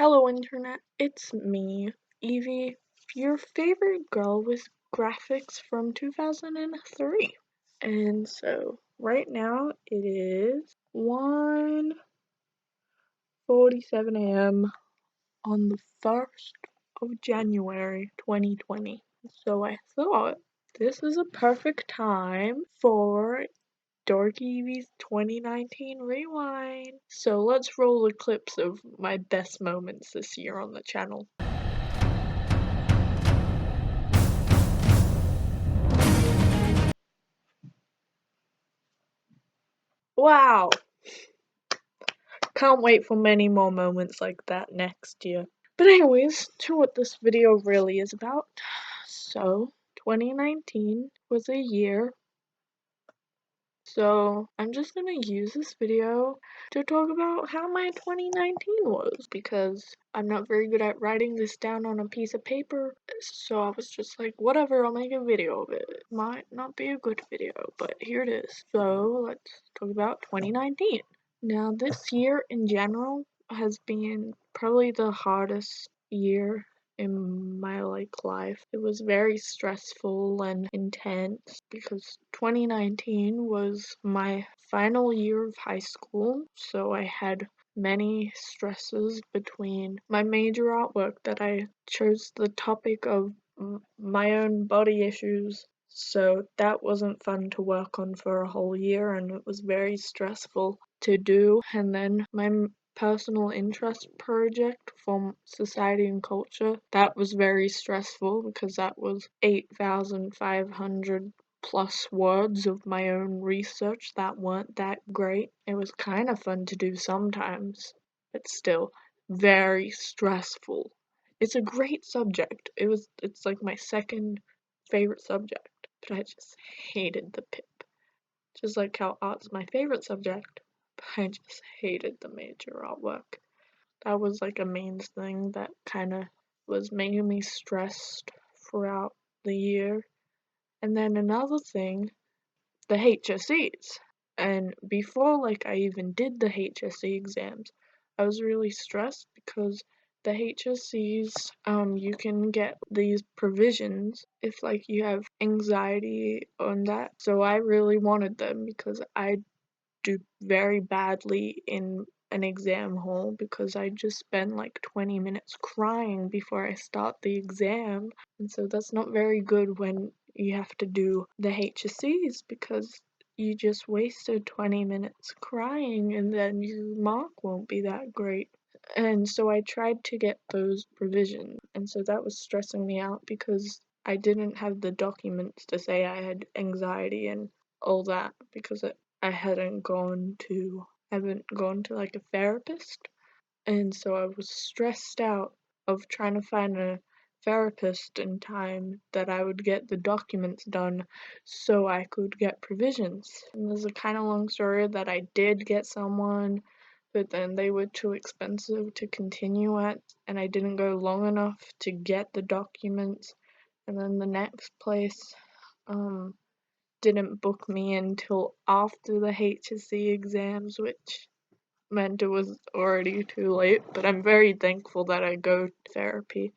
Hello Internet, it's me, Evie, your favorite girl with graphics from 2003. And so, right now it is 1:47 a.m. on the 1st of January 2020. So I thought this is a perfect time for Dorky Evie's 2019 Rewind. So let's roll the clips of my best moments this year on the channel. Wow! Can't wait for many more moments like that next year. But anyways, to what this video really is about. So, 2019 was a year. So, I'm just gonna use this video to talk about how my 2019 was, because I'm not very good at writing this down on a piece of paper, so I was just like, whatever, I'll make a video of it. It might not be a good video, but here it is. So, let's talk about 2019. Now, this year in general has been probably the hardest year in my life. It was very stressful and intense because 2019 was my final year of high school, so I had many stresses between my major artwork that I chose the topic of my own body issues. So that wasn't fun to work on for a whole year, and it was very stressful to do. And then my personal interest project from society and culture, that was very stressful because that was 8,500 plus words of my own research that weren't that great. It was kind of fun to do sometimes, but still very stressful. It's a great subject. It's like my second favorite subject, but I just hated the pip. Just like how art's my favorite subject, but I just hated the major artwork. That was like a main thing that kind of was making me stressed throughout the year. And then another thing, the HSEs. And before like I even did the HSE exams, I was really stressed because the HSCs, you can get these provisions if like you have anxiety on that. So I really wanted them because I do very badly in an exam hall because I just spend like 20 minutes crying before I start the exam. And so that's not very good when you have to do the HSCs because you just wasted 20 minutes crying and then your mark won't be that great. And so I tried to get those provisions, and so that was stressing me out because I didn't have the documents to say I had anxiety and all that because I haven't gone to like a therapist, and so I was stressed out of trying to find a therapist in time that I would get the documents done so I could get provisions. And there's a kind of long story that I did get someone, but then they were too expensive to continue at, and I didn't go long enough to get the documents. And then the next place didn't book me until after the HSC exams, which meant it was already too late. But I'm very thankful that I go to therapy.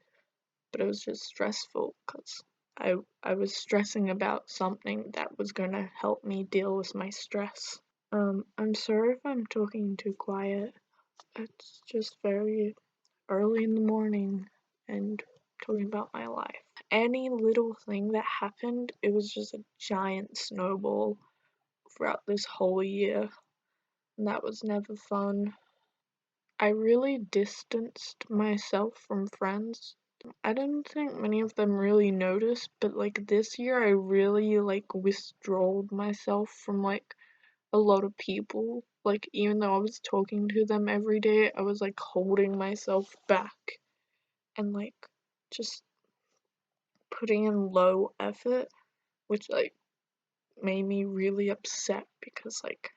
But it was just stressful because I was stressing about something that was gonna help me deal with my stress. I'm sorry if I'm talking too quiet. It's just very early in the morning and talking about my life. Any little thing that happened, it was just a giant snowball throughout this whole year, and that was never fun. I really distanced myself from friends. I don't think many of them really noticed, but like this year I really like withdrawed myself from like a lot of people. Like even though I was talking to them every day, I was like holding myself back and like just putting in low effort, which like made me really upset because like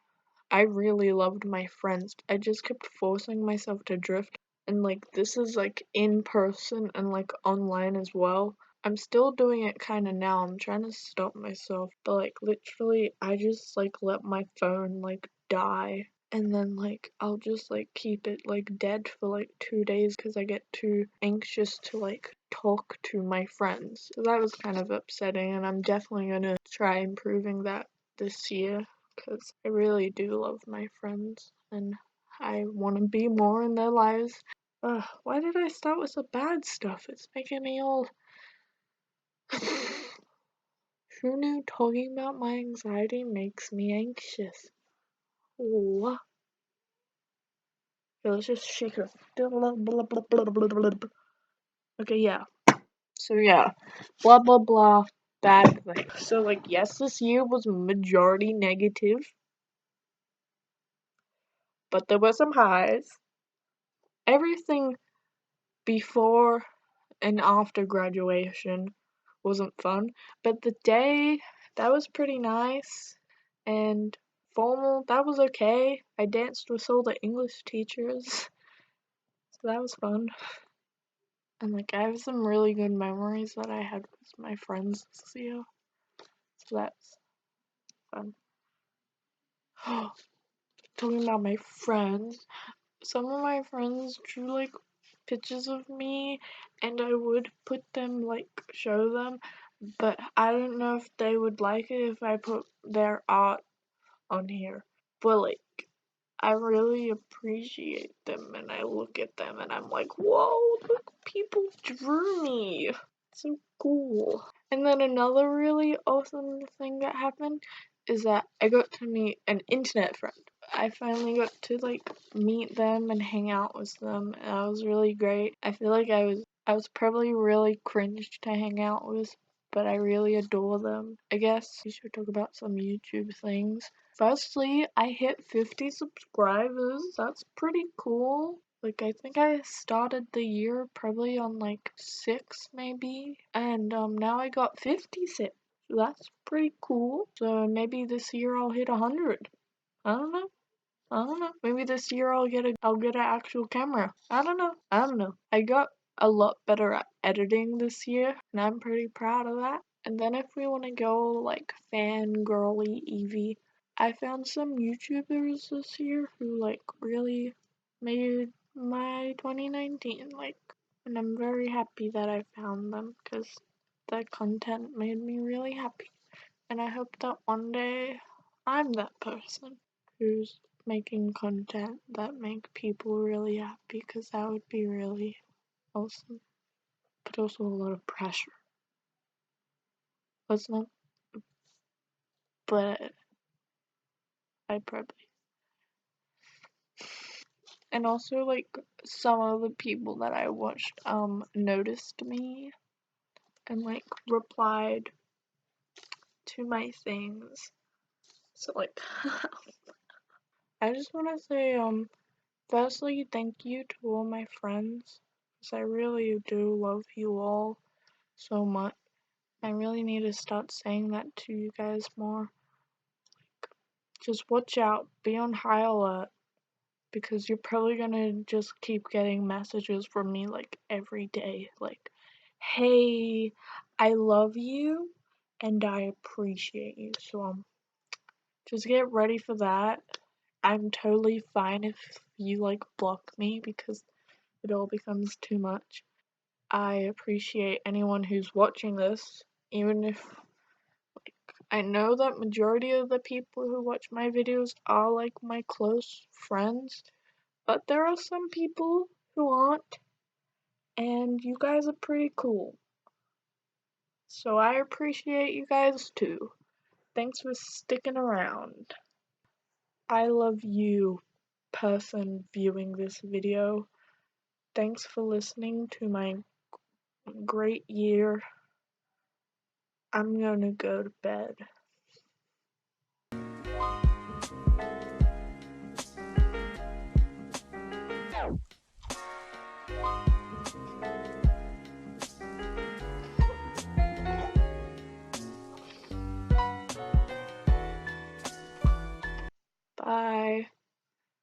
I really loved my friends. I just kept forcing myself to drift, and like this is like in person and like online as well. I'm still doing it kind of now. I'm trying to stop myself, but like literally I just like let my phone like die, and then like I'll just like keep it like dead for like 2 days because I get too anxious to like talk to my friends. So that was kind of upsetting, and I'm definitely gonna try improving that this year because I really do love my friends and I want to be more in their lives. Why did I start with the bad stuff? It's making me all. Who knew talking about my anxiety makes me anxious? Ooh. Okay, let's just shake it. Okay, yeah. So yeah, blah blah blah, bad thing. So like, yes, this year was majority negative, but there were some highs. Everything before and after graduation wasn't fun, but the day, that was pretty nice, and formal, that was okay. I danced with all the English teachers, so that was fun. And like, I have some really good memories that I had with my friends this year, so that's fun. Talking about my friends, some of my friends drew like pictures of me, and I would put them, like, show them, but I don't know if they would like it if I put their art on here. But like, I really appreciate them, and I look at them and I'm like, whoa, look, people drew me. So cool. And then another really awesome thing that happened is that I got to meet an internet friend. I finally got to like meet them and hang out with them, and that was really great. I feel like I was probably really cringe to hang out with, but I really adore them. I guess we should talk about some YouTube things. Firstly, I hit 50 subscribers. That's pretty cool. Like, I think I started the year probably on like 6 maybe, and now I got 56. So that's pretty cool. So maybe this year I'll hit 100. I don't know. I don't know. Maybe this year I'll get an actual camera. I don't know. I got a lot better at editing this year, and I'm pretty proud of that. And then if we want to go like fangirly Evie, I found some YouTubers this year who like really made my 2019, like, and I'm very happy that I found them because their content made me really happy. And I hope that one day I'm that person who's making content that make people really happy, because that would be really awesome. But also a lot of pressure. Let's not, but I probably. And also like some of the people that I watched noticed me and like replied to my things. So like I just wanna say firstly, thank you to all my friends, because I really do love you all so much. I really need to start saying that to you guys more. Just watch out, be on high alert, because you're probably gonna just keep getting messages from me like every day, like, hey, I love you and I appreciate you. So just get ready for that. I'm totally fine if you like block me because it all becomes too much. I appreciate anyone who's watching this, even if I know that majority of the people who watch my videos are like my close friends, but there are some people who aren't, and you guys are pretty cool. So I appreciate you guys too. Thanks for sticking around. I love you, person viewing this video. Thanks for listening to my great year. I'm gonna go to bed.